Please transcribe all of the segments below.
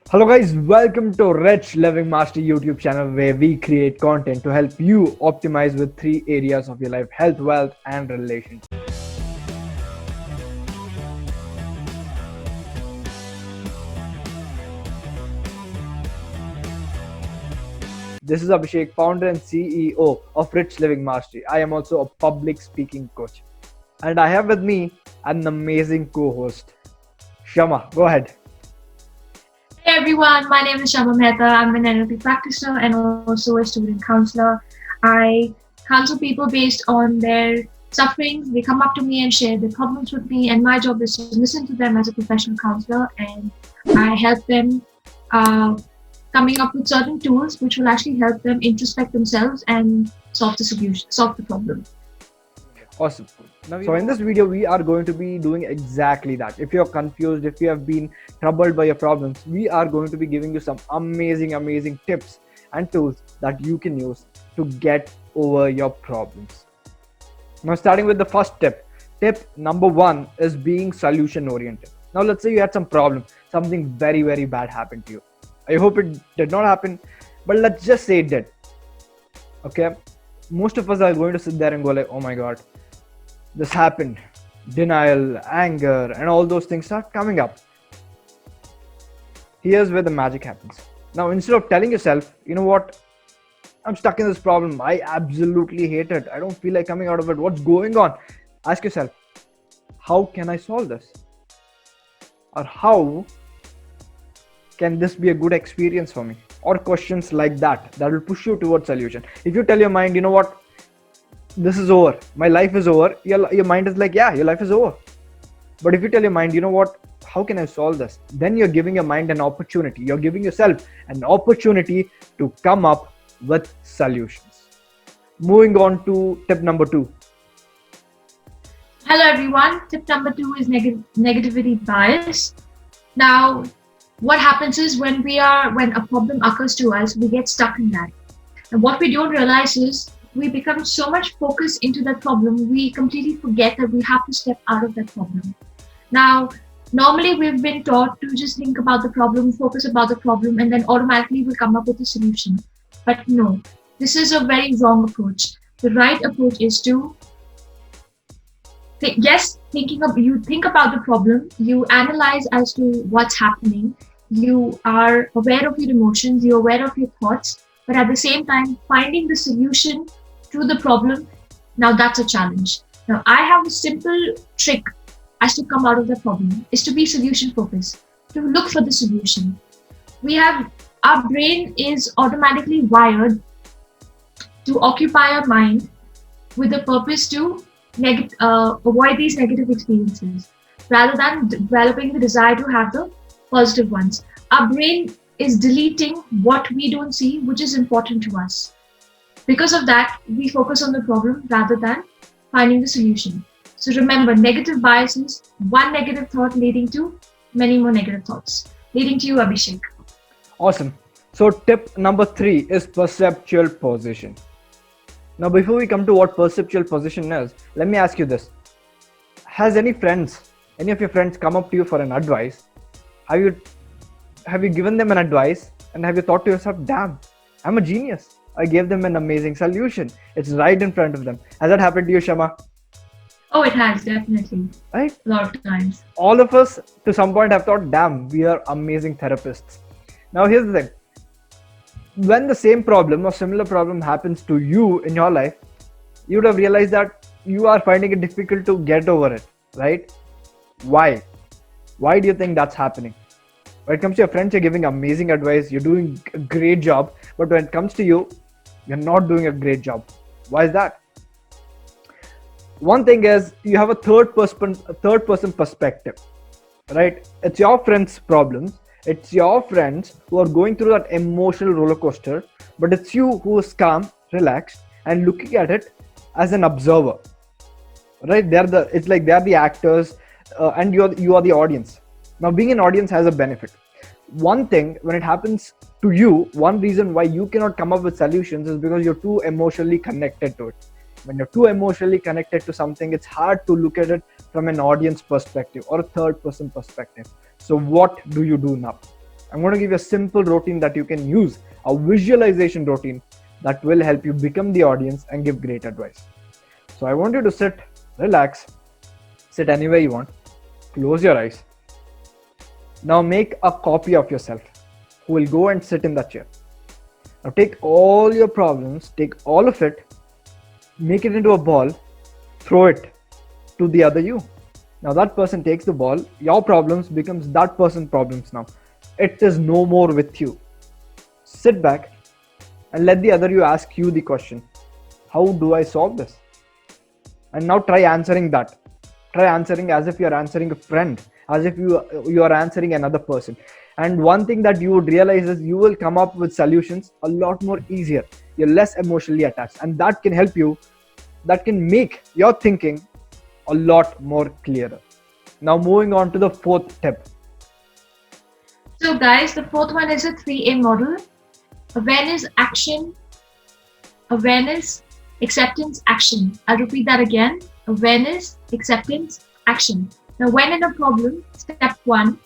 Hello guys, welcome to Rich Living Master YouTube channel where we create content to help you optimize with three areas of your life: health, wealth and relationships. This is Abhishek, founder and CEO of Rich Living Mastery. I am also a public speaking coach. And I have with me an amazing co-host. Shama, go ahead. Hey everyone, my name is Shama Mehta. I'm an NLP practitioner and also a student counselor. I counsel people based on their sufferings. They come up to me and share their problems with me, and my job is to listen to them as a professional counselor, and I help them coming up with certain tools which will actually help them introspect themselves and solve the problem. Awesome. So in this video, we are going to be doing exactly that. If you're confused, if you have been troubled by your problems, we are going to be giving you some amazing tips and tools that you can use to get over your problems. Now, starting with the first tip. Tip number one is being solution oriented. Now, let's say you had some problem, something very bad happened to you. I hope it did not happen, but let's just say it did. Okay. Most of us are going to sit there and go like, oh my God, this happened. Denial, anger, and all those things start coming up. Here's where the magic happens. Now, instead of telling yourself, you know what, I'm stuck in this problem, I absolutely hate it, I don't feel like coming out of it, what's going on? Ask yourself, how can I solve this? Or how can this be a good experience for me? Or questions like that will push you towards solution. If you tell your mind, you know what, this is over, my life is over, your mind is like, yeah, your life is over. But if you tell your mind, you know what, how can I solve this? Then you're giving your mind an opportunity. You're giving yourself an opportunity to come up with solutions. Moving on to tip number two. Hello everyone. Tip number 2 is negativity bias. Now, what happens is when a problem occurs to us, we get stuck in that. And what we don't realize is we become so much focused into that problem, we completely forget that we have to step out of that problem. Now, normally we've been taught to just think about the problem, focus about the problem, and then automatically we'll come up with a solution. But no, this is a very wrong approach. The right approach is to you think about the problem, you analyze as to what's happening, you are aware of your emotions, you're aware of your thoughts, but at the same time, finding the solution to the problem, now that's a challenge. Now, I have a simple trick as to come out of the problem, is to be solution focused, to look for the solution. Our brain is automatically wired to occupy our mind with the purpose to avoid these negative experiences rather than developing the desire to have the positive ones. Our brain is deleting what we don't see, which is important to us. Because of that, we focus on the problem rather than finding the solution. So remember, negative bias is one negative thought leading to many more negative thoughts. Leading to you, Abhishek. Awesome. So tip number 3 is perceptual position. Now, before we come to what perceptual position is, let me ask you this. Has any of your friends come up to you for an advice? Have you given them an advice and have you thought to yourself, damn, I'm a genius, I gave them an amazing solution, it's right in front of them? Has that happened to you, Shama? Oh, it has, definitely. Right? A lot of times. All of us to some point have thought, damn, we are amazing therapists. Now here's the thing. When the same problem or similar problem happens to you in your life, you would have realized that you are finding it difficult to get over it, right? Why? Why do you think that's happening? When it comes to your friends, you're giving amazing advice, you're doing a great job, but when it comes to you, you're not doing a great job. Why is that? One thing is you have a third person perspective, right? It's your friends' problems. It's your friends who are going through that emotional roller coaster, but it's you who is calm, relaxed, and looking at it as an observer, right? It's like they're the actors, and you are the audience. Now, being an audience has a benefit. One thing, when it happens to you, one reason why you cannot come up with solutions is because you're too emotionally connected to it. When you're too emotionally connected to something, it's hard to look at it from an audience perspective or a third person perspective. So what do you do now? I'm going to give you a simple routine that you can use, a visualization routine that will help you become the audience and give great advice. So I want you to sit, relax, sit anywhere you want, close your eyes. Now make a copy of yourself who will go and sit in that chair. Now take all your problems, take all of it, make it into a ball, throw it to the other you. Now that person takes the ball, your problems becomes that person's problems now. It is no more with you. Sit back and let the other you ask you the question, how do I solve this? And now try answering that. Try answering as if you are answering a friend, as if you are answering another person. And one thing that you would realize is you will come up with solutions a lot more easier. You're less emotionally attached, and that can help you, that can make your thinking a lot more clearer. Now moving on to the fourth tip. So guys, the fourth one is a 3A model. Awareness, action, awareness, acceptance, action. I'll repeat that again. Awareness, acceptance, action. Now, when in a problem, step 1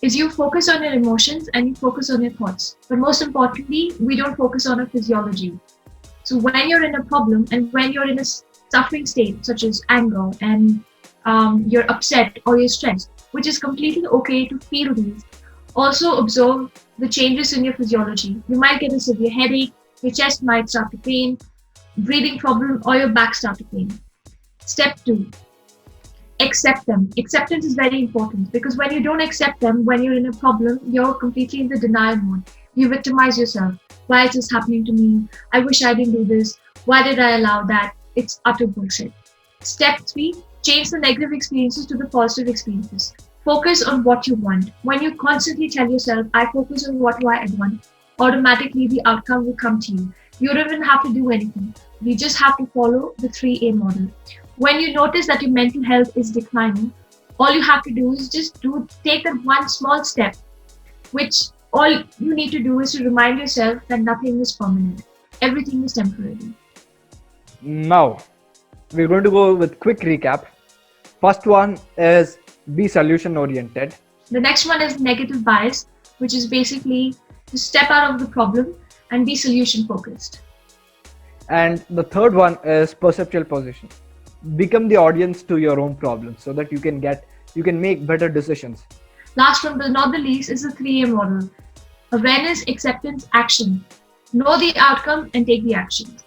is you focus on your emotions and you focus on your thoughts. But most importantly, we don't focus on our physiology. So when you're in a problem and when you're in a suffering state, such as anger and you're upset or you're stressed, which is completely okay to feel these. Also observe the changes in your physiology. You might get a severe headache, your chest might start to pain, breathing problem, or your back start to pain. Step 2, accept them. Acceptance is very important because when you don't accept them, when you're in a problem, you're completely in the denial mode. You victimize yourself. Why is this happening to me? I wish I didn't do this. Why did I allow that? It's utter bullshit. Step 3, change the negative experiences to the positive experiences. Focus on what you want. When you constantly tell yourself, I focus on what I want, automatically the outcome will come to you. You don't even have to do anything. You just have to follow the 3A model. When you notice that your mental health is declining, all you have to do is just take that one small step, which all you need to do is to remind yourself that nothing is permanent. Everything is temporary. Now, we're going to go with quick recap. First one is be solution oriented. The next one is negative bias, which is basically to step out of the problem and be solution focused. And the third one is perceptual position. Become the audience to your own problems so that you can make better decisions. Last one but not the least is the 3A model. Awareness, acceptance, action. Know the outcome and take the action.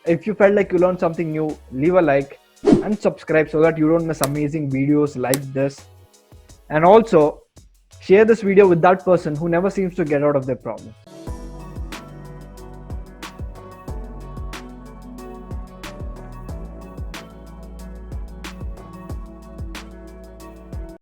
If you felt like you learned something new, leave a like and subscribe so that you don't miss amazing videos like this. And also share this video with that person who never seems to get out of their problem.